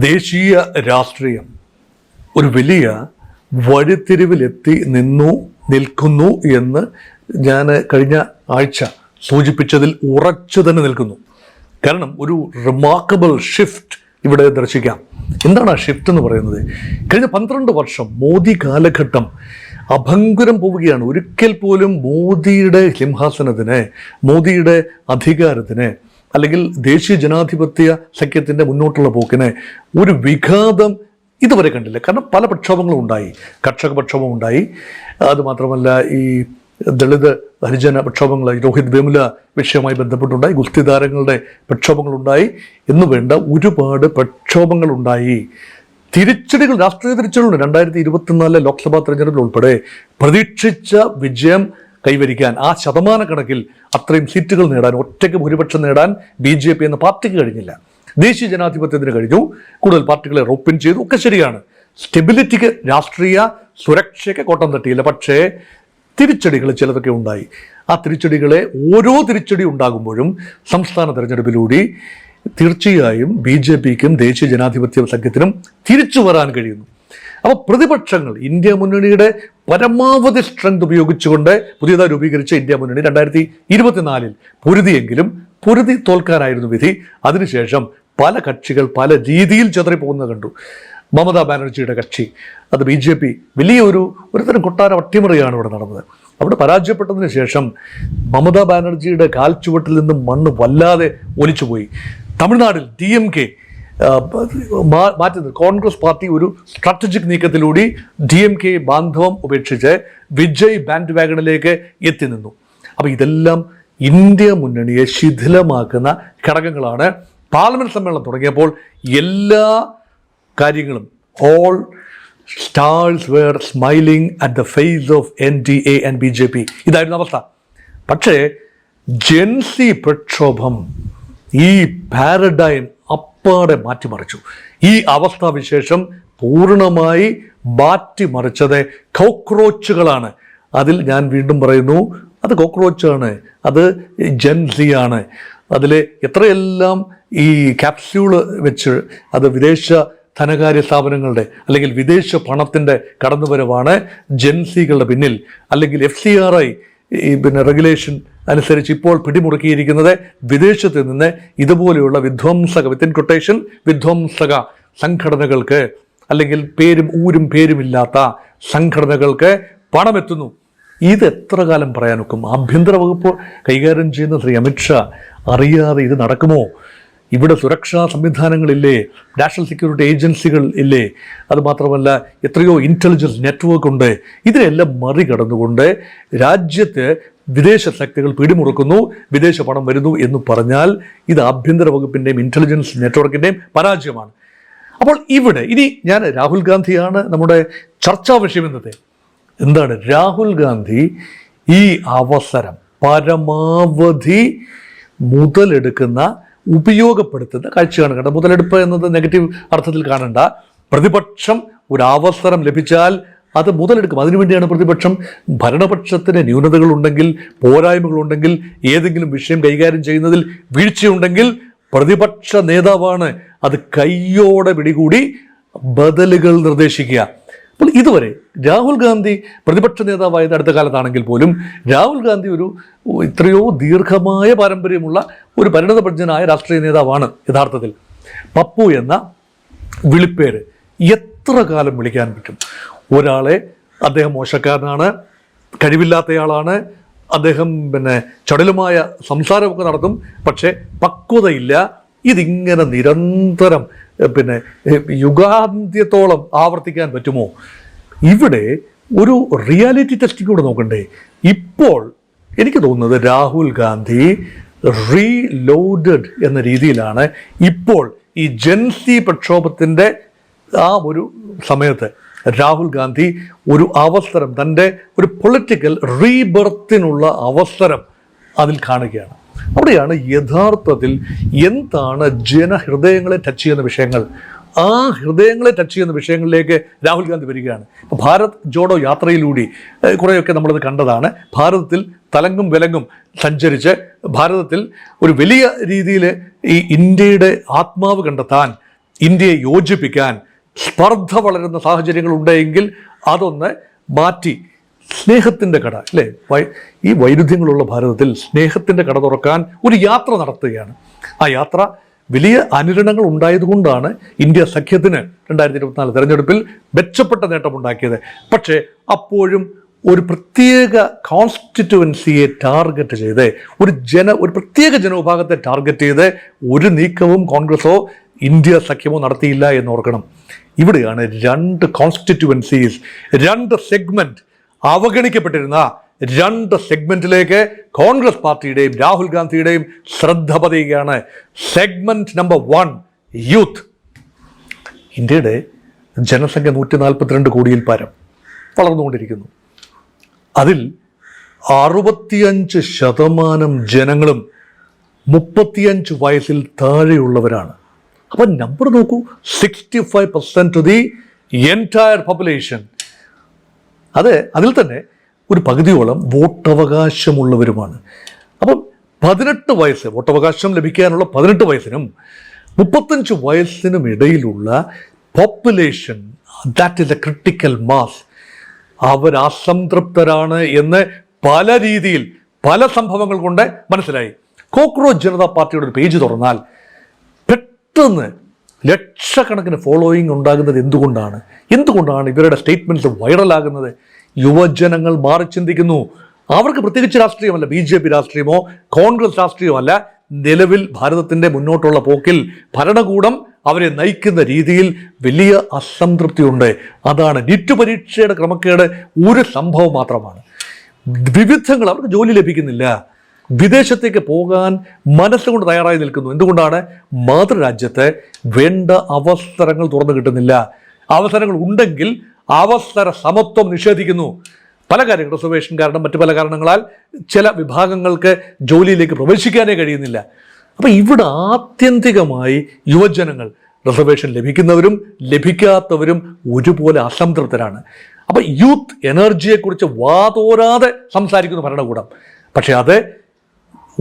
ദേശീയ രാഷ്ട്രീയം ഒരു വലിയ വഴിത്തിരിവിലെത്തി നിൽക്കുന്നു എന്ന് ഞാൻ കഴിഞ്ഞ ആഴ്ച സൂചിപ്പിച്ചതിൽ ഉറച്ചു തന്നെ നിൽക്കുന്നു. കാരണം ഒരു റിമാർക്കബിൾ ഷിഫ്റ്റ് ഇവിടെ ദർശിക്കാം. എന്താണ് ആ ഷിഫ്റ്റ് എന്ന് പറയുന്നത്? കഴിഞ്ഞ 12 വർഷം മോദി കാലഘട്ടം അഭംഗുരം പോവുകയാണ്. ഒരിക്കൽ പോലും മോദിയുടെ സിംഹാസനത്തിന്, മോദിയുടെ അധികാരത്തിന്, അല്ലെങ്കിൽ ദേശീയ ജനാധിപത്യ സഖ്യത്തിൻ്റെ മുന്നോട്ടുള്ള പോക്കിന് ഒരു വിഘാതം ഇതുവരെ കണ്ടില്ല. കാരണം പല പ്രക്ഷോഭങ്ങളും ഉണ്ടായി. കർഷക പ്രക്ഷോഭം ഉണ്ടായി, അതുമാത്രമല്ല ഈ ദളിത് ഹരിജന പ്രക്ഷോഭങ്ങൾ, രോഹിത് വേമുല വിഷയവുമായി ബന്ധപ്പെട്ടുണ്ടായി, ഗുസ്തി താരങ്ങളുടെ പ്രക്ഷോഭങ്ങളുണ്ടായി എന്നു വേണ്ട ഒരുപാട് പ്രക്ഷോഭങ്ങളുണ്ടായി. തിരിച്ചടികൾ, രാഷ്ട്രീയ തിരിച്ചടികളുണ്ട്. 2024 ലോക്സഭാ തെരഞ്ഞെടുപ്പിൽ ഉൾപ്പെടെ പ്രതീക്ഷിച്ച വിജയം കൈവരിക്കാൻ, ആ ശതമാനക്കണക്കിൽ അത്രയും സീറ്റുകൾ നേടാൻ, ഒറ്റയ്ക്ക് ഭൂരിപക്ഷം നേടാൻ BJP എന്ന പാർട്ടിക്ക് കഴിഞ്ഞില്ല. ദേശീയ ജനാധിപത്യത്തിന് കഴിഞ്ഞു, കൂടുതൽ പാർട്ടികളെ റോപ്പിൻ ചെയ്തു, ഒക്കെ ശരിയാണ്. സ്റ്റെബിലിറ്റിക്ക്, രാഷ്ട്രീയ സുരക്ഷയ്ക്ക് കോട്ടം തട്ടിയില്ല. പക്ഷേ തിരിച്ചടികൾ ചിലതൊക്കെ ഉണ്ടായി. ആ തിരിച്ചടികളെ, ഓരോ തിരിച്ചടി ഉണ്ടാകുമ്പോഴും സംസ്ഥാന തെരഞ്ഞെടുപ്പിലൂടെ തീർച്ചയായും BJPക്കും ദേശീയ ജനാധിപത്യ സഖ്യത്തിനും തിരിച്ചു വരാൻ കഴിയുന്നു. അപ്പോൾ പ്രതിപക്ഷങ്ങൾ ഇന്ത്യ മുന്നണിയുടെ പരമാവധി സ്ട്രെങ്ത് ഉപയോഗിച്ചുകൊണ്ട് പുതിയതായി രൂപീകരിച്ച ഇന്ത്യ മുന്നണി 2024 പൊരുതിയെങ്കിലും പൊരുതി തോൽക്കാനായിരുന്നു വിധി. അതിനുശേഷം പല കക്ഷികൾ പല രീതിയിൽ ചെതറിപ്പോകുന്നത് കണ്ടു. മമതാ ബാനർജിയുടെ കക്ഷി, അത് BJP വലിയ ഒരുതരം കൊട്ടാര അട്ടിമറിയാണ് ഇവിടെ നടന്നത്. അവിടെ പരാജയപ്പെട്ടതിന് ശേഷം മമതാ ബാനർജിയുടെ കാൽച്ചുവട്ടിൽ നിന്നും മണ്ണ് വല്ലാതെ ഒലിച്ചുപോയി. തമിഴ്നാട്ടിൽ DMK മാറ്റുന്നത്, കോൺഗ്രസ് പാർട്ടി ഒരു സ്ട്രാറ്റജിക് നീക്കത്തിലൂടെ DMK ബാന്ധവം ഉപേക്ഷിച്ച് വിജയ് ബാൻഡ് വാഗണിലേക്ക് എത്തി നിന്നു. അപ്പോൾ ഇതെല്ലാം ഇന്ത്യ മുന്നണിയെ ശിഥിലമാക്കുന്ന ഘടകങ്ങളാണ്. പാർലമെന്റ് സമ്മേളനം തുടങ്ങിയപ്പോൾ എല്ലാ കാര്യങ്ങളും, all stars were smiling at the face of NDA and BJP, ഇതായിരുന്നു അവസ്ഥ. പക്ഷേ ജെൻസി പ്രക്ഷോഭം ഈ പാരഡൈം അപ്പാടെ മാറ്റിമറിച്ചു. ഈ അവസ്ഥാവിശേഷം പൂർണ്ണമായി മാറ്റിമറിച്ചത് കോക്രോച്ചുകളാണ്. അതിൽ ഞാൻ വീണ്ടും പറയുന്നു, അത് കോക്രോച്ചാണ്, അത് ജെൻസിയാണ്. അതിൽ എത്രയെല്ലാം ഈ ക്യാപ്സ്യൂള് വെച്ച് അത് വിദേശ ധനകാര്യ സ്ഥാപനങ്ങളുടെ അല്ലെങ്കിൽ വിദേശ പണത്തിൻ്റെ കടന്നുവരവാണ് ജെൻസികളുടെ പിന്നിൽ. അല്ലെങ്കിൽ FCRI റെഗുലേഷൻ അനുസരിച്ച് ഇപ്പോൾ പിടിമുറുക്കിയിരിക്കുന്നത് വിദേശത്ത് നിന്ന് ഇതുപോലെയുള്ള വിധ്വംസക സംഘടനകൾക്ക്, അല്ലെങ്കിൽ പേരും ഊരും പേരുമില്ലാത്ത സംഘടനകൾക്ക് പണമെത്തുന്നു. ഇത് എത്ര കാലം പറയാനൊക്കും? ആഭ്യന്തര വകുപ്പ് കൈകാര്യം ചെയ്യുന്ന ശ്രീ അമിത്ഷാ അറിയാതെ ഇത് നടക്കുമോ? ഇവിടെ സുരക്ഷാ സംവിധാനങ്ങളില്ലേ? നാഷണൽ സെക്യൂരിറ്റി ഏജൻസികൾ ഇല്ലേ? അതുമാത്രമല്ല എത്രയോ ഇൻ്റലിജൻസ് നെറ്റ്വർക്ക് ഉണ്ട്. ഇതിനെല്ലാം മറികടന്നുകൊണ്ട് രാജ്യത്ത് വിദേശ ശക്തികൾ പിടിമുറുക്കുന്നു, വിദേശ പണം വരുന്നു എന്ന് പറഞ്ഞാൽ ഇത് ആഭ്യന്തര വകുപ്പിൻ്റെയും ഇൻ്റലിജൻസ് നെറ്റ്വർക്കിൻ്റെയും പരാജയമാണ്. അപ്പോൾ ഇവിടെ ഇനി ഞാൻ, രാഹുൽ ഗാന്ധിയാണ് നമ്മുടെ ചർച്ചാ വിഷയം ഇന്നത്തെ. എന്താണ് രാഹുൽ ഗാന്ധി ഈ അവസരം പരമാവധി മുതലെടുക്കുന്ന, ഉപയോഗപ്പെടുത്തുന്ന കാഴ്ചയാണ് കണ്ടത്. മുതലെടുപ്പ് എന്നത് നെഗറ്റീവ് അർത്ഥത്തിൽ കാണണ്ട. പ്രതിപക്ഷം ഒരു അവസരം ലഭിച്ചാൽ അത് മുതലെടുക്കും. അതിനുവേണ്ടിയാണ് പ്രതിപക്ഷം. ഭരണപക്ഷത്തിന് ന്യൂനതകളുണ്ടെങ്കിൽ, പോരായ്മകളുണ്ടെങ്കിൽ, ഏതെങ്കിലും വിഷയം കൈകാര്യം ചെയ്യുന്നതിൽ വീഴ്ചയുണ്ടെങ്കിൽ പ്രതിപക്ഷ നേതാവാണ് അത് കയ്യോടെ പിടികൂടി ബദലുകൾ നിർദ്ദേശിക്കുക. അപ്പോൾ ഇതുവരെ രാഹുൽ ഗാന്ധി പ്രതിപക്ഷ നേതാവായത് അടുത്ത കാലത്താണെങ്കിൽ പോലും രാഹുൽ ഗാന്ധി ഇത്രയോ ദീർഘമായ പാരമ്പര്യമുള്ള ഒരു പരിണതപ്രജ്ഞനായ രാഷ്ട്രീയ നേതാവാണ്. യഥാർത്ഥത്തിൽ പപ്പു എന്ന വിളിപ്പേര് എത്ര കാലം വിളിക്കാൻ പറ്റും ഒരാളെ? അദ്ദേഹം മോശക്കാരനാണ്, കഴിവില്ലാത്തയാളാണ്, അദ്ദേഹം ചടലുമായ സംസാരമൊക്കെ നടത്തും, പക്ഷേ പക്വതയില്ല. ഇതിങ്ങനെ നിരന്തരം യുഗാന്ത്യത്തോളം ആവർത്തിക്കാൻ പറ്റുമോ? ഇവിടെ ഒരു റിയാലിറ്റി ടെസ്റ്റിംഗ് കൂടെ നോക്കണ്ടേ? ഇപ്പോൾ എനിക്ക് തോന്നുന്നത് രാഹുൽ ഗാന്ധി റീലോഡഡ് എന്ന രീതിയിലാണ് ഇപ്പോൾ ഈ ജെൻസി പ്രക്ഷോഭത്തിൻ്റെ ആ ഒരു സമയത്ത് രാഹുൽ ഗാന്ധി ഒരു അവസരം, തൻ്റെ ഒരു പൊളിറ്റിക്കൽ റീബർത്തിനുള്ള അവസരം അതിൽ കാണുകയാണ്. അവിടെയാണ് യഥാർത്ഥത്തിൽ എന്താണ് ജനഹൃദയങ്ങളെ ടച്ച് ചെയ്യുന്ന വിഷയങ്ങൾ, ആ ഹൃദയങ്ങളെ ടച്ച് ചെയ്യുന്ന വിഷയങ്ങളിലേക്ക് രാഹുൽ ഗാന്ധി വരികയാണ്. ഭാരത് ജോഡോ യാത്രയിലൂടെ കുറേയൊക്കെ നമ്മളത് കണ്ടതാണ്. ഭാരതത്തിൽ തലങ്ങും വിലങ്ങും സഞ്ചരിച്ച് ഭാരതത്തിൽ ഒരു വലിയ രീതിയിൽ ഈ ഇന്ത്യയുടെ ആത്മാവ് കണ്ടെത്താൻ, ഇന്ത്യയെ യോജിപ്പിക്കാൻ സ്പർദ്ധ വളരുന്ന സാഹചര്യങ്ങൾ ഉണ്ടെങ്കിൽ അതൊന്ന് മാറ്റി സ്നേഹത്തിൻ്റെ കട അല്ലേ, ഈ വൈരുദ്ധ്യങ്ങളുള്ള ഭാരതത്തിൽ സ്നേഹത്തിൻ്റെ കട തുറക്കാൻ ഒരു യാത്ര നടത്തുകയാണ്. ആ യാത്ര വലിയ അനുരണങ്ങൾ ഉണ്ടായതുകൊണ്ടാണ് ഇന്ത്യ സഖ്യത്തിന് 2024 തെരഞ്ഞെടുപ്പിൽ മെച്ചപ്പെട്ട നേട്ടമുണ്ടാക്കിയത്. പക്ഷേ അപ്പോഴും ഒരു പ്രത്യേക കോൺസ്റ്റിറ്റ്യുവൻസിയെ ടാർഗറ്റ് ചെയ്ത് ഒരു പ്രത്യേക ജനവിഭാഗത്തെ ടാർഗറ്റ് ചെയ്ത് ഒരു നീക്കവും കോൺഗ്രസോ ഇന്ത്യ സഖ്യമോ നടത്തിയില്ല എന്നോർക്കണം. ഇവിടെയാണ് 2 കോൺസ്റ്റിറ്റ്യുവൻസീസ്, 2 സെഗ്മെന്റ്, അവഗണിക്കപ്പെട്ടിരുന്ന 2 സെഗ്മെന്റിലേക്ക് കോൺഗ്രസ് പാർട്ടിയുടെയും രാഹുൽ ഗാന്ധിയുടെയും ശ്രദ്ധ പതിയുകയാണ്. Segment number 1 youth. ഇന്ത്യയുടെ ജനസംഖ്യ 142 കോടിയിൽ പരം വളർന്നുകൊണ്ടിരിക്കുന്നു. അതിൽ 65% ജനങ്ങളും 35 വയസ്സിൽ താഴെയുള്ളവരാണ്. അപ്പം നമ്പർ നോക്കൂ, 65% ടു ദി എൻറ്റയർ പോപ്പുലേഷൻ. അതിൽ തന്നെ ഒരു പകുതിയോളം വോട്ടവകാശമുള്ളവരുമാണ്. അപ്പം 18 വയസ്സ് വോട്ടവകാശം ലഭിക്കാനുള്ള 18 വയസ്സിനും 35 വയസ്സിനും ഇടയിലുള്ള population, that is a critical mass. അവർ അസംതൃപ്തരാണ് എന്ന് പല രീതിയിൽ പല സംഭവങ്ങൾ കൊണ്ട് മനസ്സിലായി. കോക്രോച്ച് ജനതാ പാർട്ടിയുടെ ഒരു പേജ് തുറന്നാൽ പെട്ടെന്ന് ലക്ഷക്കണക്കിന് ഫോളോയിങ് ഉണ്ടാകുന്നത് എന്തുകൊണ്ടാണ് ഇവരുടെ സ്റ്റേറ്റ്മെന്റ്സ് വൈറലാകുന്നത്? യുവജനങ്ങൾ മാറി ചിന്തിക്കുന്നു. അവർക്ക് പ്രത്യേകിച്ച് രാഷ്ട്രീയമല്ല, BJP രാഷ്ട്രീയമോ കോൺഗ്രസ് രാഷ്ട്രീയമല്ല. നിലവിൽ ഭാരതത്തിൻ്റെ മുന്നോട്ടുള്ള പോക്കിൽ ഭരണകൂടം അവരെ നയിക്കുന്ന രീതിയിൽ വലിയ അസംതൃപ്തിയുണ്ട്. അതാണ് നീറ്റ് പരീക്ഷയുടെ ക്രമക്കേട് ഒരു സംഭവം മാത്രമാണ്. വിവിധങ്ങൾ, അവർക്ക് ജോലി ലഭിക്കുന്നില്ല, വിദേശത്തേക്ക് പോകാൻ മനസ്സുകൊണ്ട് തയ്യാറായി നിൽക്കുന്നു. എന്തുകൊണ്ടാണ്? മാതൃരാജ്യത്ത് വേണ്ട അവസരങ്ങൾ തുറന്നു കിട്ടുന്നില്ല. അവസരങ്ങൾ ഉണ്ടെങ്കിൽ അവസര സമത്വം നിഷേധിക്കുന്നു. പല കാര്യങ്ങൾ, റിസർവേഷൻ കാരണം മറ്റു പല കാരണങ്ങളാൽ ചില വിഭാഗങ്ങൾക്ക് ജോലിയിലേക്ക് പ്രവേശിക്കാനേ കഴിയുന്നില്ല. അപ്പം ഇവിടെ ആത്യന്തികമായി യുവജനങ്ങൾ, റിസർവേഷൻ ലഭിക്കുന്നവരും ലഭിക്കാത്തവരും ഒരുപോലെ അസംതൃപ്തരാണ്. അപ്പം യൂത്ത് എനർജിയെക്കുറിച്ച് വാതോരാതെ സംസാരിക്കുന്നു ഭരണകൂടം. പക്ഷെ അത്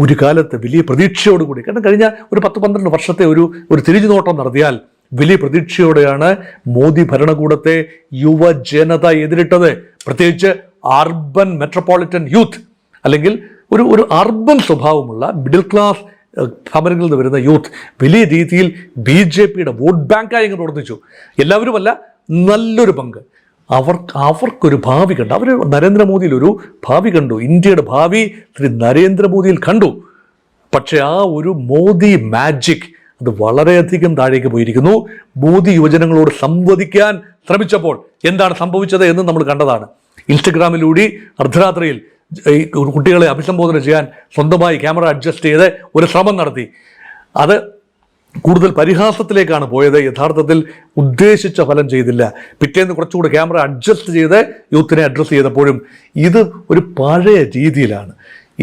ഒരു കാലത്ത് വലിയ പ്രതീക്ഷയോടുകൂടി, കാരണം കഴിഞ്ഞ ഒരു 10-12 വർഷത്തെ ഒരു തിരിഞ്ഞുനോട്ടം നടത്തിയാൽ വലിയ പ്രതീക്ഷയോടെയാണ് മോദി ഭരണകൂടത്തെ യുവജനത എതിരിട്ടത്. പ്രത്യേകിച്ച് അർബൻ മെട്രോപൊളിറ്റൻ യൂത്ത്, അല്ലെങ്കിൽ ഒരു അർബൻ സ്വഭാവമുള്ള മിഡിൽ ക്ലാസ് ഭവനങ്ങളിൽ നിന്ന് വരുന്ന യൂത്ത് വലിയ രീതിയിൽ BJPയുടെ വോട്ട് ബാങ്കായി ഇങ്ങനെ പ്രവർത്തിച്ചു. എല്ലാവരുമല്ല, നല്ലൊരു പങ്ക്. അവർക്കൊരു ഭാവി കണ്ടു. അവർ നരേന്ദ്രമോദിയിൽ ഒരു ഭാവി കണ്ടു. ഇന്ത്യയുടെ ഭാവി ശ്രീ നരേന്ദ്രമോദിയിൽ കണ്ടു. പക്ഷെ ആ ഒരു മോദി മാജിക് അത് വളരെയധികം താഴേക്ക് പോയിരിക്കുന്നു. മോദി യുവജനങ്ങളോട് സംവദിക്കാൻ ശ്രമിച്ചപ്പോൾ എന്താണ് സംഭവിച്ചത് എന്ന് നമ്മൾ കണ്ടതാണ്. ഇൻസ്റ്റഗ്രാമിലൂടെ അർദ്ധരാത്രിയിൽ കുട്ടികളെ അഭിസംബോധന ചെയ്യാൻ സ്വന്തമായി ക്യാമറ അഡ്ജസ്റ്റ് ചെയ്ത് ഒരു ശ്രമം നടത്തി. അത് കൂടുതൽ പരിഹാസത്തിലേക്കാണ് പോയത്. യഥാർത്ഥത്തിൽ ഉദ്ദേശിച്ച ഫലം ചെയ്തില്ല. പിറ്റേന്ന് കുറച്ചുകൂടി ക്യാമറ അഡ്ജസ്റ്റ് ചെയ്ത് യൂത്തിനെ അഡ്രസ്സ് ചെയ്തപ്പോഴും ഇത് ഒരു പഴയ രീതിയിലാണ്.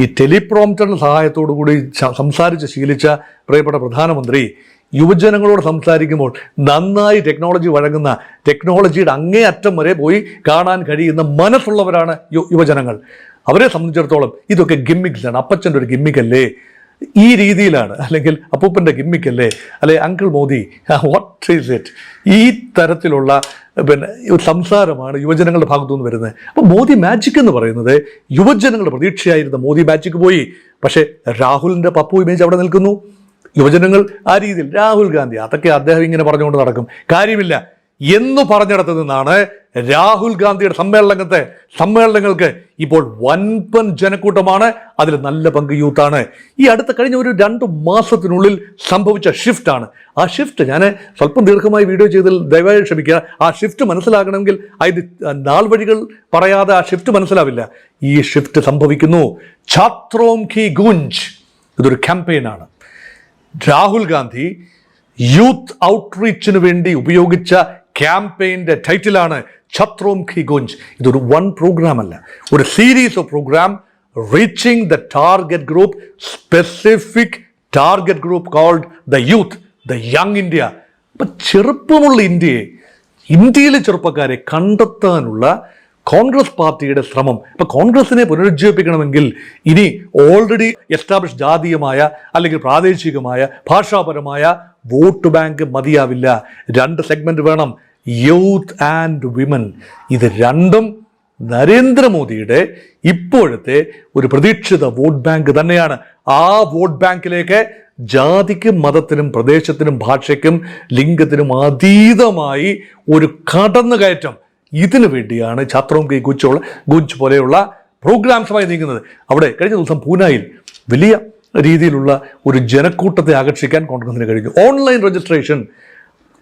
ഈ ടെലിപ്രോംപ്റ്ററിൻ്റെ സഹായത്തോടു കൂടി സംസാരിച്ച് ശീലിച്ച പ്രിയപ്പെട്ട പ്രധാനമന്ത്രി യുവജനങ്ങളോട് സംസാരിക്കുമ്പോൾ നന്നായി ടെക്നോളജി വഴങ്ങുന്ന, ടെക്നോളജിയുടെ അങ്ങേയറ്റം വരെ പോയി കാണാൻ കഴിയുന്ന മനസ്സുള്ളവരാണ് യുവജനങ്ങൾ. അവരെ സംബന്ധിച്ചിടത്തോളം ഇതൊക്കെ ഗിമ്മിക്സാണ്. അപ്പച്ചൻ്റെ ഒരു ഗിമ്മിക്കല്ലേ, ഈ രീതിയിലാണ്, അല്ലെങ്കിൽ അപ്പൂപ്പൻ്റെ ഗിമ്മിക്കല്ലേ, അല്ലെ uncle Modi, what is it, ഈ തരത്തിലുള്ള സംസാരമാണ് യുവജനങ്ങളുടെ ഭാഗത്തു നിന്ന് വരുന്നത്. അപ്പോൾ മോദി മാജിക് എന്ന് പറയുന്നത് യുവജനങ്ങളുടെ പ്രതീക്ഷയായിരുന്ന മോദി മാജിക് പോയി. പക്ഷേ രാഹുലിൻ്റെ പപ്പു ഇമേജ് അവിടെ നിൽക്കുന്നു. യുവജനങ്ങൾ ആ രീതിയിൽ രാഹുൽ ഗാന്ധി അതൊക്കെ അദ്ദേഹം ഇങ്ങനെ പറഞ്ഞുകൊണ്ട് നടക്കും, കാര്യമില്ല എന്ന് പറഞ്ഞിടത്തു നിന്നാണ് രാഹുൽ ഗാന്ധിയുടെ സമ്മേളനങ്ങൾക്ക് ഇപ്പോൾ വൻപൻ ജനക്കൂട്ടമാണ്. അതിൽ നല്ല പങ്ക് യൂത്താണ്. ഈ കഴിഞ്ഞ ഒരു 2 മാസത്തിനുള്ളിൽ സംഭവിച്ച ഷിഫ്റ്റാണ്. ആ ഷിഫ്റ്റ് ഞാൻ സ്വല്പം ദീർഘമായി വീഡിയോ ചെയ്തതിൽ ദയവായി ക്ഷമിക്കുക. ആ ഷിഫ്റ്റ് മനസ്സിലാക്കണമെങ്കിൽ അതിന് നാൾ വഴികൾ പറയാതെ ആ ഷിഫ്റ്റ് മനസ്സിലാവില്ല. ഈ ഷിഫ്റ്റ് സംഭവിക്കുന്നു. ഛാത്രോം കി ഗൂഞ്ച്, ഇതൊരു ക്യാമ്പയിനാണ്. രാഹുൽ ഗാന്ധി യൂത്ത് ഔട്ട്റീച്ചിന് വേണ്ടി ഉപയോഗിച്ച ക്യാമ്പയിൻ്റെ ടൈറ്റിലാണ് ഛത്രോം കി ഗുഞ്ച്. ഇതൊരു പ്രോഗ്രാം അല്ല, ഒരു series of program reaching the target group, specific target group called the youth, the young India. അപ്പം ചെറുപ്പമുള്ള ഇന്ത്യയിലെ ചെറുപ്പക്കാരെ കണ്ടെത്താനുള്ള കോൺഗ്രസ് പാർട്ടിയുടെ ശ്രമം. ഇപ്പം കോൺഗ്രസിനെ പുനരുജ്ജീവിപ്പിക്കണമെങ്കിൽ ഇനി ഓൾറെഡി എസ്റ്റാബ്ലിഷ് ജാതീയമായ അല്ലെങ്കിൽ പ്രാദേശികമായ ഭാഷാപരമായ വോട്ട് ബാങ്ക് മതിയാവില്ല. 2 സെഗ്മെന്റ് വേണം, യൂത്ത് ആൻഡ് വിമൻ. ഇത് രണ്ടും നരേന്ദ്രമോദിയുടെ ഇപ്പോഴത്തെ ഒരു പ്രതീക്ഷിത വോട്ട് ബാങ്ക് തന്നെയാണ്. ആ വോട്ട് ബാങ്കിലേക്ക് ജാതിക്കും മതത്തിനും പ്രദേശത്തിനും ഭാഷയ്ക്കും ലിംഗത്തിനും അതീതമായി ഒരു കടന്നുകയറ്റം, ഇതിനു വേണ്ടിയാണ് ഛാത്രോം കി ഗുഞ്ച് പോലെയുള്ള പ്രോഗ്രാംസുമായി നീങ്ങുന്നത്. അവിടെ കഴിഞ്ഞ ദിവസം പൂനായിൽ വലിയ രീതിയിലുള്ള ഒരു ജനക്കൂട്ടത്തെ ആകർഷിക്കാൻ കോൺഗ്രസിന് കഴിഞ്ഞു. Online registration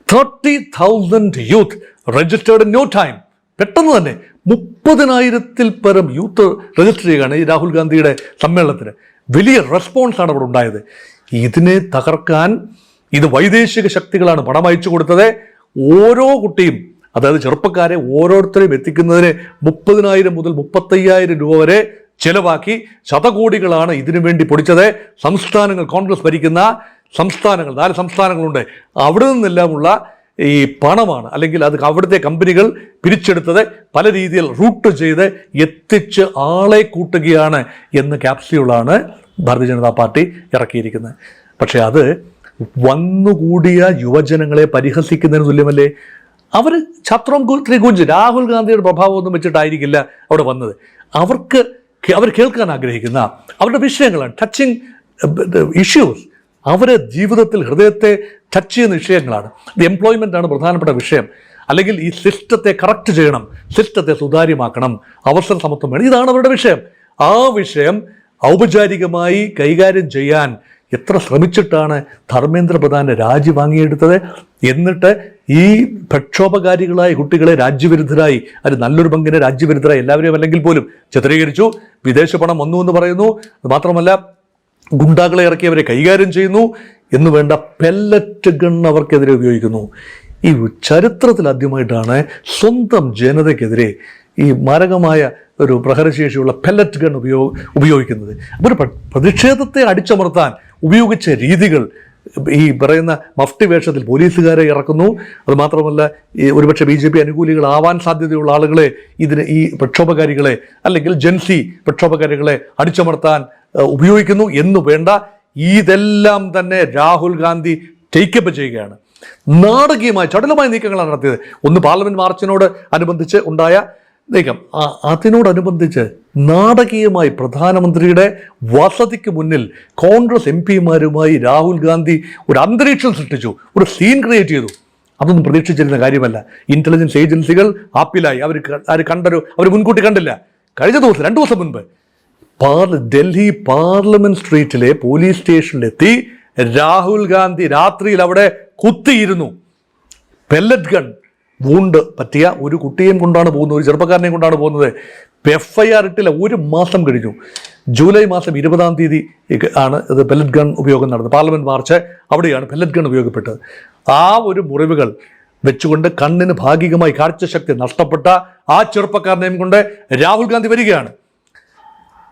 30,000 youth registered in no time. പെട്ടെന്ന് തന്നെ 30,000-ൽ പരം യൂത്ത് രജിസ്റ്റർ ചെയ്യുകയാണ് ഈ രാഹുൽ ഗാന്ധിയുടെ സമ്മേളനത്തിന്. വലിയ റെസ്പോൺസാണ് അവിടെ ഉണ്ടായത്. ഇതിനെ തകർക്കാൻ ഇത് വൈദേശിക ശക്തികളാണ് പണം അയച്ചു കൊടുത്തത്. ഓരോ കുട്ടിയും, അതായത് ചെറുപ്പക്കാരെ ഓരോരുത്തരെയും എത്തിക്കുന്നതിന് 30,000 മുതൽ 35,000 രൂപ വരെ ചെലവാക്കി ശതകോടികളാണ് ഇതിനു വേണ്ടി പൊടിച്ചത്. സംസ്ഥാനങ്ങൾ, കോൺഗ്രസ് ഭരിക്കുന്ന സംസ്ഥാനങ്ങൾ, 4 സംസ്ഥാനങ്ങളുണ്ട്, അവിടെ നിന്നെല്ലാമുള്ള ഈ പണമാണ്, അല്ലെങ്കിൽ അത് അവിടുത്തെ കമ്പനികൾ പിരിച്ചെടുത്തത് പല രീതിയിൽ റൂട്ട് ചെയ്ത് എത്തിച്ച് ആളെ കൂട്ടുകയാണ് എന്ന ക്യാപ്സ്യൂളാണ് ഭാരതീയ ജനതാ പാർട്ടി ഇറക്കിയിരിക്കുന്നത്. പക്ഷെ അത് വന്നുകൂടിയ യുവജനങ്ങളെ പരിഹസിക്കുന്നതിന് തുല്യമല്ലേ? അവർ ഛാത്രോം കി ഗുഞ്ച്, രാഹുൽ ഗാന്ധിയുടെ പ്രഭാവമൊന്നും വെച്ചിട്ടായിരിക്കില്ല അവിടെ വന്നത്. അവർ കേൾക്കാൻ ആഗ്രഹിക്കുന്ന അവരുടെ വിഷയങ്ങളാണ്, ടച്ചിങ് ഇഷ്യൂസ്, അവരെ ജീവിതത്തിൽ ഹൃദയത്തെ ടച്ച് ചെയ്യുന്ന വിഷയങ്ങളാണ്. എംപ്ലോയ്മെൻ്റ് ആണ് പ്രധാനപ്പെട്ട വിഷയം. അല്ലെങ്കിൽ ഈ സിസ്റ്റത്തെ കറക്റ്റ് ചെയ്യണം, സിസ്റ്റത്തെ സുതാര്യമാക്കണം, അവസര സമത്വം വേണം, ഇതാണ് അവരുടെ വിഷയം. ആ വിഷയം ഔപചാരികമായി കൈകാര്യം ചെയ്യാൻ എത്ര ശ്രമിച്ചിട്ടാണ് ധർമ്മേന്ദ്ര പ്രധാന്റെ രാജി വാങ്ങിയെടുത്തത്. എന്നിട്ട് ഈ പ്രക്ഷോഭകാരികളായ കുട്ടികളെ രാജ്യവിരുദ്ധരായി, അത് നല്ലൊരു പങ്കിനെ രാജ്യവിരുദ്ധരായി എല്ലാവരെയും അല്ലെങ്കിൽ പോലും ചിത്രീകരിച്ചു. വിദേശ പണം വന്നു എന്ന് പറയുന്നു. അത് മാത്രമല്ല ഗുണ്ടാകളെ ഇറക്കി അവരെ കൈകാര്യം ചെയ്യുന്നു എന്ന് വേണ്ട പെല്ലറ്റ് ഗൺ അവർക്കെതിരെ ഉപയോഗിക്കുന്നു. ഈ ചരിത്രത്തിൽ ആദ്യമായിട്ടാണ് സ്വന്തം ജനതയ്ക്കെതിരെ ഈ മാരകമായ ഒരു പ്രഹരശേഷിയുള്ള പെല്ലറ്റ് ഗൺ ഉപയോഗിക്കുന്നത്. അപ്പോൾ ഒരു പ്രതിഷേധത്തെ അടിച്ചമർത്താൻ ഉപയോഗിച്ച രീതികൾ, ഈ പറയുന്ന മഫ്തി വേഷത്തിൽ പോലീസുകാരെ ഇറക്കുന്നു. അത് മാത്രമല്ല ഈ ഒരുപക്ഷെ BJP അനുകൂലികളാവാൻ സാധ്യതയുള്ള ആളുകളെ ഈ പ്രക്ഷോഭകാരികളെ അല്ലെങ്കിൽ ജൻസി പ്രക്ഷോഭകാരികളെ അടിച്ചമർത്താൻ ഉപയോഗിക്കുന്നു എന്ന് വേണ്ട. ഇതെല്ലാം തന്നെ രാഹുൽ ഗാന്ധി ടേക്കപ്പ് ചെയ്യുകയാണ്. നാടകീയമായ ചടുലമായ നീക്കങ്ങളാണ് നടത്തിയത്. ഒന്ന് പാർലമെന്റ് മാർച്ചിനോട് അനുബന്ധിച്ച് ഉണ്ടായ നീക്കം, അതിനോടനുബന്ധിച്ച് നാടകീയമായി പ്രധാനമന്ത്രിയുടെ വസതിക്ക് മുന്നിൽ കോൺഗ്രസ് MP-മാരുമായി രാഹുൽ ഗാന്ധി ഒരു അന്തരീക്ഷം സൃഷ്ടിച്ചു, ഒരു സീൻ ക്രിയേറ്റ് ചെയ്തു. അതൊന്നും പ്രതീക്ഷിച്ചിരുന്ന കാര്യമല്ല. ഇന്റലിജൻസ് ഏജൻസികൾ ആപ്പിലായി. അവർ മുൻകൂട്ടി കണ്ടില്ല. കഴിഞ്ഞ ദിവസം 2 ദിവസം മുൻപ് ഡൽഹി പാർലമെന്റ് സ്ട്രീറ്റിലെ പോലീസ് സ്റ്റേഷനിലെത്തി രാഹുൽ ഗാന്ധി രാത്രിയിൽ അവിടെ കുത്തിയിരുന്നു. പെല്ലറ്റ് ഗൺ വൂണ്ട് പറ്റിയ ഒരു കുട്ടിയെയും കൊണ്ടാണ് പോകുന്നത്, ഒരു ചെറുപ്പക്കാരനെയും കൊണ്ടാണ് പോകുന്നത്. FIR ഇട്ടില്ല. 1 മാസം കഴിഞ്ഞു. ജൂലൈ മാസം 20-ാം തീയതി ആണ് ഇത് പെല്ലറ്റ് ഗൺ ഉപയോഗം നടന്നത്. പാർലമെന്റ് മാർച്ച് അവിടെയാണ് പെല്ലറ്റ് ഗൺ ഉപയോഗപ്പെട്ടത്. ആ ഒരു മുറിവുകൾ വെച്ചുകൊണ്ട് കണ്ണിന് ഭാഗികമായി കാഴ്ചശക്തി നഷ്ടപ്പെട്ട ആ ചെറുപ്പക്കാരനെയും കൊണ്ട് രാഹുൽ ഗാന്ധി വരികയാണ്.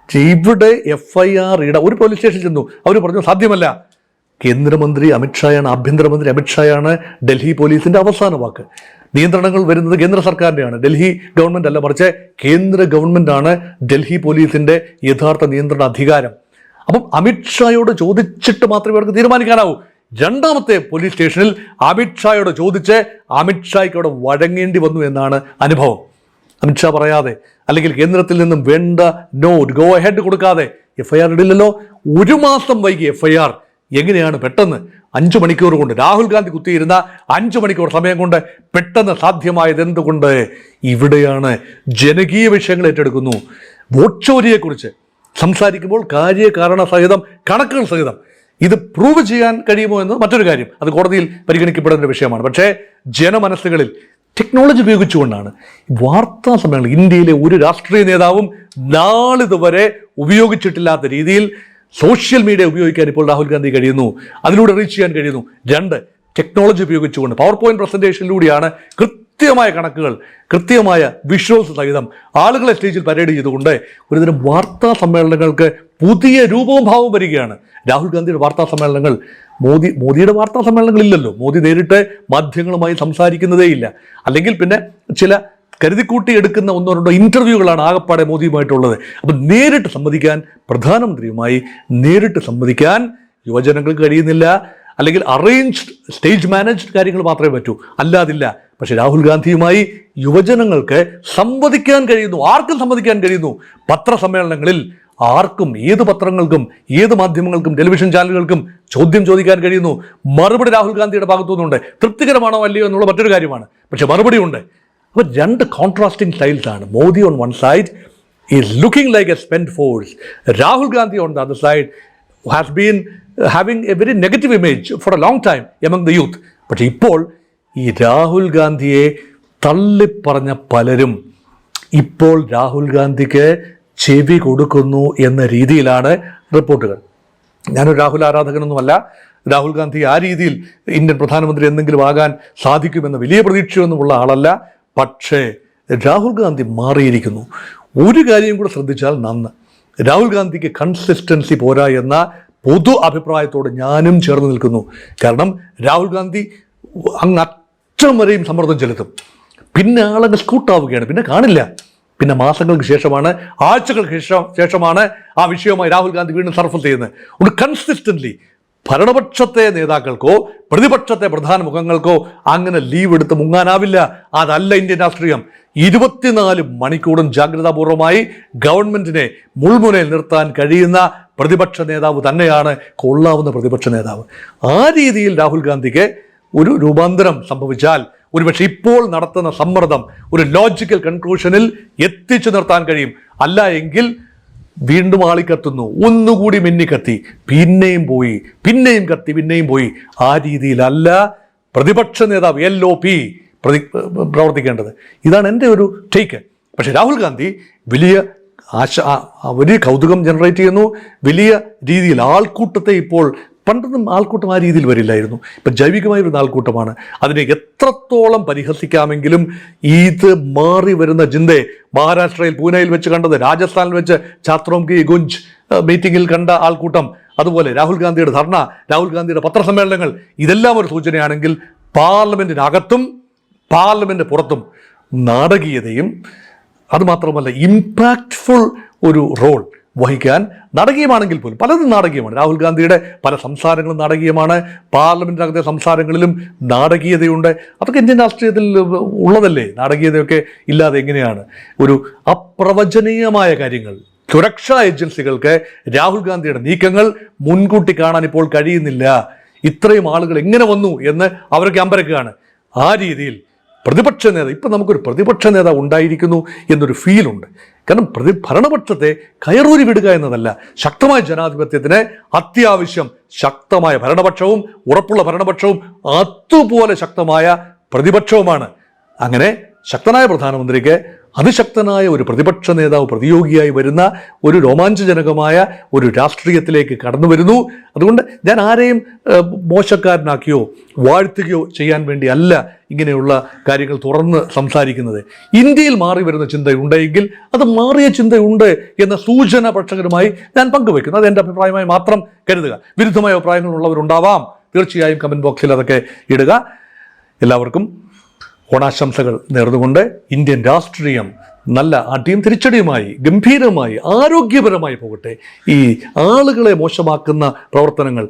ഇവിടെ FIR ഒരു പോലീസ് സ്റ്റേഷനിൽ ചെന്നു. അവർ പറഞ്ഞു സാധ്യമല്ല. കേന്ദ്രമന്ത്രി അമിത്ഷായാണ്, ആഭ്യന്തരമന്ത്രി അമിത്ഷായാണ് ഡൽഹി പോലീസിന്റെ അവസാന വാക്ക്. നിയന്ത്രണങ്ങൾ വരുന്നത് കേന്ദ്ര സർക്കാരിൻ്റെയാണ്, ഡൽഹി ഗവൺമെന്റ് അല്ല, മറിച്ച് കേന്ദ്ര ഗവൺമെന്റ് ആണ് ഡൽഹി പോലീസിന്റെ യഥാർത്ഥ നിയന്ത്രണ അധികാരം. അപ്പം അമിത്ഷായോട് ചോദിച്ചിട്ട് മാത്രമേ അവർക്ക് തീരുമാനിക്കാനാവൂ. 2ാമത്തെ പോലീസ് സ്റ്റേഷനിൽ അമിത്ഷായോട് ചോദിച്ച് അമിത്ഷായ്ക്ക് അവിടെ വഴങ്ങേണ്ടി വന്നു എന്നാണ് അനുഭവം. അമിത്ഷാ പറയാതെ, അല്ലെങ്കിൽ കേന്ദ്രത്തിൽ നിന്നും വേണ്ട ഗോ അഹെഡ് കൊടുക്കാതെ FIR ഇടില്ലല്ലോ. 1 മാസം വൈകി FIR എങ്ങനെയാണ് പെട്ടെന്ന് 5 മണിക്കൂർ കൊണ്ട്, രാഹുൽ ഗാന്ധി കുത്തിയിരുന്ന 5 മണിക്കൂർ സമയം കൊണ്ട് പെട്ടെന്ന് സാധ്യമായത് എന്തുകൊണ്ട്? ഇവിടെയാണ് ജനകീയ വിഷയങ്ങൾ ഏറ്റെടുക്കുന്നു. വോട്ട് ചോരിയെക്കുറിച്ച് സംസാരിക്കുമ്പോൾ കാര്യകാരണ സഹിതം, കണക്കുകൾ സഹിതം ഇത് പ്രൂവ് ചെയ്യാൻ കഴിയുമോ എന്ന് മറ്റൊരു കാര്യം. അത് കോടതിയിൽ പരിഗണിക്കപ്പെടുന്ന ഒരു വിഷയമാണ്. പക്ഷേ ജനമനസ്സുകളിൽ ടെക്നോളജി ഉപയോഗിച്ചുകൊണ്ടാണ് വാർത്താ സമ്മേളനം ഇന്ത്യയിലെ ഒരു രാഷ്ട്രീയ നേതാവും നാളിതുവരെ ഉപയോഗിച്ചിട്ടില്ലാത്ത രീതിയിൽ സോഷ്യൽ മീഡിയ ഉപയോഗിക്കാൻ ഇപ്പോൾ രാഹുൽ ഗാന്ധി കഴിയുന്നു. അതിലൂടെ റീച്ച് ചെയ്യാൻ കഴിയുന്നു. 2, ടെക്നോളജി ഉപയോഗിച്ചുകൊണ്ട് പവർ പോയിന്റ് പ്രസന്റേഷനിലൂടെയാണ് കൃത്യമായ കണക്കുകൾ, കൃത്യമായ വിഷ്വൽസ് സഹിതം ആളുകളെ സ്റ്റേജിൽ പരേഡ് ചെയ്തുകൊണ്ട് ഒരുതരം വാർത്താ സമ്മേളനങ്ങൾക്ക് പുതിയ രൂപവും ഭാവവും വരികയാണ്. രാഹുൽ ഗാന്ധിയുടെ വാർത്താ സമ്മേളനങ്ങൾ, മോദിയുടെ വാർത്താ സമ്മേളനങ്ങളില്ലല്ലോ. മോദി നേരിട്ട് മാധ്യമങ്ങളുമായി സംസാരിക്കുന്നതേയില്ല. അല്ലെങ്കിൽ പിന്നെ ചില കരുതിക്കൂട്ടി എടുക്കുന്ന 1-2 ഇന്റർവ്യൂകളാണ് ആകപ്പാടെ മോദിയുമായിട്ടുള്ളത്. അപ്പം നേരിട്ട് സംവദിക്കാൻ, പ്രധാനമന്ത്രിയുമായി നേരിട്ട് സംവദിക്കാൻ യുവജനങ്ങൾക്ക് കഴിയുന്നില്ല. അല്ലെങ്കിൽ അറേഞ്ച്ഡ് സ്റ്റേജ് മാനേജ്ഡ് കാര്യങ്ങൾ മാത്രമേ പറ്റൂ, അല്ലാതില്ല. പക്ഷെ രാഹുൽ ഗാന്ധിയുമായി യുവജനങ്ങൾക്ക് സംവദിക്കാൻ കഴിയുന്നു, ആർക്കും സംവദിക്കാൻ കഴിയുന്നു. പത്രസമ്മേളനങ്ങളിൽ ആർക്കും, ഏത് പത്രങ്ങൾക്കും, ഏത് മാധ്യമങ്ങൾക്കും, ടെലിവിഷൻ ചാനലുകൾക്കും ചോദ്യം ചോദിക്കാൻ കഴിയുന്നു. മറുപടി രാഹുൽ ഗാന്ധിയുടെ ഭാഗത്തുനിന്നുണ്ട്. തൃപ്തികരമാണോ അല്ലയോ എന്നുള്ള മറ്റൊരു കാര്യമാണ്, പക്ഷെ മറുപടി ഉണ്ട്. അപ്പോൾ രണ്ട് കോൺട്രാസ്റ്റിംഗ് സ്റ്റൈൽസ് ആണ്. Modi on one side is looking like a spent force. Rahul Gandhi on the other side has been having a very negative image for a long time among the youth. പക്ഷേ ഇപ്പോൾ ഈ രാഹുൽ ഗാന്ധിയെ തള്ളിപ്പറഞ്ഞ പലരും ഇപ്പോൾ രാഹുൽ ഗാന്ധിക്ക് ചെവി കൊടുക്കുന്നു എന്ന രീതിയിലാണ് റിപ്പോർട്ടുകൾ. ഞാനൊരു രാഹുൽ ആരാധകനൊന്നുമല്ല. രാഹുൽ ഗാന്ധി ആ രീതിയിൽ ഇന്ത്യൻ പ്രധാനമന്ത്രി എന്തെങ്കിലും ആകാൻ സാധിക്കുമെന്ന വലിയ പ്രതീക്ഷയൊന്നുമുള്ള ആളല്ല. പക്ഷേ രാഹുൽ ഗാന്ധി മാറിയിരിക്കുന്നു. ഒരു കാര്യം കൂടെ ശ്രദ്ധിച്ചാൽ നന്ന്, രാഹുൽ ഗാന്ധിക്ക് കൺസിസ്റ്റൻസി പോരാ എന്ന പൊതു അഭിപ്രായത്തോട് ഞാനും ചേർന്ന് നിൽക്കുന്നു. കാരണം രാഹുൽ ഗാന്ധി അങ്ങ് അറ്റം വരെയും സമ്മർദ്ദം ചെലുത്തും, പിന്നെ ആളങ്ങ് സ്കൂട്ടാവുകയാണ്, പിന്നെ കാണില്ല. പിന്നെ മാസങ്ങൾക്ക് ശേഷമാണ്, ആഴ്ചകൾക്ക് ശേഷമാണ് ആ വിഷയവുമായി രാഹുൽ ഗാന്ധി വീണ്ടും സർഫസ് ചെയ്യുന്നത്. ഒരു കൺസിസ്റ്റൻ്റ്ലി ഭരണപക്ഷത്തെ നേതാക്കൾക്കോ പ്രതിപക്ഷത്തെ പ്രധാന മുഖങ്ങൾക്കോ അങ്ങനെ ലീവ് എടുത്ത് മുങ്ങാനാവില്ല. അതല്ല ഇന്ത്യൻ രാഷ്ട്രീയം. 24 മണിക്കൂറും ജാഗ്രതാപൂർവമായി ഗവൺമെന്റിനെ മുൾമുനയിൽ നിർത്താൻ കഴിയുന്ന പ്രതിപക്ഷ നേതാവ് തന്നെയാണ് കൊള്ളാവുന്ന പ്രതിപക്ഷ നേതാവ്. ആ രീതിയിൽ രാഹുൽ ഗാന്ധിക്ക് ഒരു രൂപാന്തരം സംഭവിച്ചാൽ ഒരുപക്ഷെ ഇപ്പോൾ നടത്തുന്ന സമ്മർദ്ദം ഒരു ലോജിക്കൽ കൺക്ലൂഷനിൽ എത്തിച്ചു നിർത്താൻ കഴിയും. അല്ല എങ്കിൽ വീണ്ടും ആളിക്കത്തുന്നു, ഒന്നുകൂടി മിന്നിക്കത്തി, പിന്നെയും പോയി, പിന്നെയും കത്തി, പിന്നെയും പോയി. ആ രീതിയിലല്ല പ്രതിപക്ഷ നേതാവ് LOP പ്രവർത്തിക്കേണ്ടത്. ഇതാണ് എൻ്റെ ഒരു ടേക്ക്. പക്ഷെ രാഹുൽ ഗാന്ധി വലിയ വലിയ കൗതുകം ജനറേറ്റ് ചെയ്യുന്നു. വലിയ രീതിയിൽ ആൾക്കൂട്ടത്തെ ഇപ്പോൾ, പണ്ടൊന്നും ആൾക്കൂട്ടം ആ രീതിയിൽ വരില്ലായിരുന്നു. ഇപ്പം ജൈവികമായ ഒരു ആൾക്കൂട്ടമാണ്. അതിനെ എത്രത്തോളം പരിഹസിക്കാമെങ്കിലും ഇത് മാറി വരുന്ന ചിന്തയെ മഹാരാഷ്ട്രയിൽ പൂനെയിൽ വെച്ച് കണ്ടത്, രാജസ്ഥാനിൽ വെച്ച് ചാത്രോം കി ഗുഞ്ച് മീറ്റിംഗിൽ കണ്ട ആൾക്കൂട്ടം, അതുപോലെ രാഹുൽ ഗാന്ധിയുടെ ധർണ, രാഹുൽ ഗാന്ധിയുടെ പത്രസമ്മേളനങ്ങൾ, ഇതെല്ലാം ഒരു സൂചനയാണെങ്കിൽ പാർലമെന്റിനകത്തും പാർലമെന്റ് പുറത്തും നാടകീയതയും അതുമാത്രമല്ല ഇമ്പാക്റ്റ്ഫുൾ ഒരു റോൾ വഹിക്കാൻ, നാടകീയമാണെങ്കിൽ പോലും പലതും നാടകീയമാണ്. രാഹുൽ ഗാന്ധിയുടെ പല സംസാരങ്ങളും നാടകീയമാണ്. പാർലമെന്റിനകത്തെ സംസാരങ്ങളിലും നാടകീയതയുണ്ട്. അതൊക്കെ ഇന്ത്യൻ രാഷ്ട്രീയത്തിൽ ഉള്ളതല്ലേ. നാടകീയതയൊക്കെ ഇല്ലാതെ എങ്ങനെയാണ്? ഒരു അപ്രവചനീയമായ കാര്യങ്ങൾ, സുരക്ഷാ ഏജൻസികൾക്ക് രാഹുൽ ഗാന്ധിയുടെ നീക്കങ്ങൾ മുൻകൂട്ടി കാണാൻ ഇപ്പോൾ കഴിയുന്നില്ല. ഇത്രയും ആളുകൾ എങ്ങനെ വന്നു എന്ന് അവർക്ക് അമ്പരക്കുകയാണ്. ആ രീതിയിൽ പ്രതിപക്ഷ നേതാവ്, ഇപ്പം നമുക്കൊരു പ്രതിപക്ഷ നേതാവ് ഉണ്ടായിരിക്കുന്നു എന്നൊരു ഫീലുണ്ട്. കാരണം ഭരണപക്ഷത്തെ കയറൂരി വിടുക എന്നതല്ല, ശക്തമായ ജനാധിപത്യത്തിന് അത്യാവശ്യം ശക്തമായ ഭരണപക്ഷവും ഉറപ്പുള്ള ഭരണപക്ഷവും അതുപോലെ ശക്തമായ പ്രതിപക്ഷവുമാണ്. അങ്ങനെ ശക്തനായ പ്രധാനമന്ത്രിക്ക് അതിശക്തനായ ഒരു പ്രതിപക്ഷ നേതാവ് പ്രതിയോഗിയായി വരുന്ന ഒരു രോമാഞ്ചജനകമായ ഒരു രാഷ്ട്രീയത്തിലേക്ക് കടന്നു വരുന്നു. അതുകൊണ്ട് ഞാൻ ആരെയും മോശക്കാരനാക്കിയോ വാഴ്ത്തുകയോ ചെയ്യാൻ വേണ്ടി അല്ല ഇങ്ങനെയുള്ള കാര്യങ്ങൾ തുറന്ന് സംസാരിക്കുന്നത്. ഇന്ത്യയിൽ മാറി വരുന്ന ചിന്തയുണ്ടെങ്കിൽ അത് മാറിയ ചിന്തയുണ്ട് എന്ന സൂചന പ്രേക്ഷകരുമായി ഞാൻ പങ്കുവയ്ക്കുന്നു. അത് എൻ്റെ അഭിപ്രായമായി മാത്രം കരുതുക. വിരുദ്ധമായ അഭിപ്രായങ്ങളുള്ളവരുണ്ടാവാം, തീർച്ചയായും കമൻറ്റ് ബോക്സിൽ അതൊക്കെ ഇടുക. എല്ലാവർക്കും ഓണാശംസകൾ നേർന്നുകൊണ്ട് ഇന്ത്യൻ രാഷ്ട്രീയം നല്ല അടിയും തിരിച്ചടിയുമായി ഗംഭീരമായി ആരോഗ്യപരമായി പോകട്ടെ. ഈ ആളുകളെ മോശമാക്കുന്ന പ്രവർത്തനങ്ങൾ,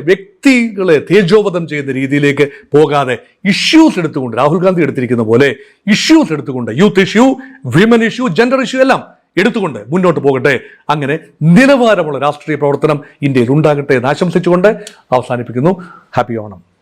വ്യക്തികളെ തേജോവധം ചെയ്യുന്ന രീതിയിലേക്ക് പോകാതെ ഇഷ്യൂസ് എടുത്തുകൊണ്ട്, രാഹുൽ ഗാന്ധി എടുത്തിരിക്കുന്ന പോലെ ഇഷ്യൂസ് എടുത്തുകൊണ്ട്, youth issue, women issue, gender issue എല്ലാം എടുത്തുകൊണ്ട് മുന്നോട്ട് പോകട്ടെ. അങ്ങനെ നിലവാരമുള്ള രാഷ്ട്രീയ പ്രവർത്തനം ഇന്ത്യയിൽ ഉണ്ടാകട്ടെ എന്ന് ആശംസിച്ചുകൊണ്ട് അവസാനിപ്പിക്കുന്നു. ഹാപ്പി ഓണം.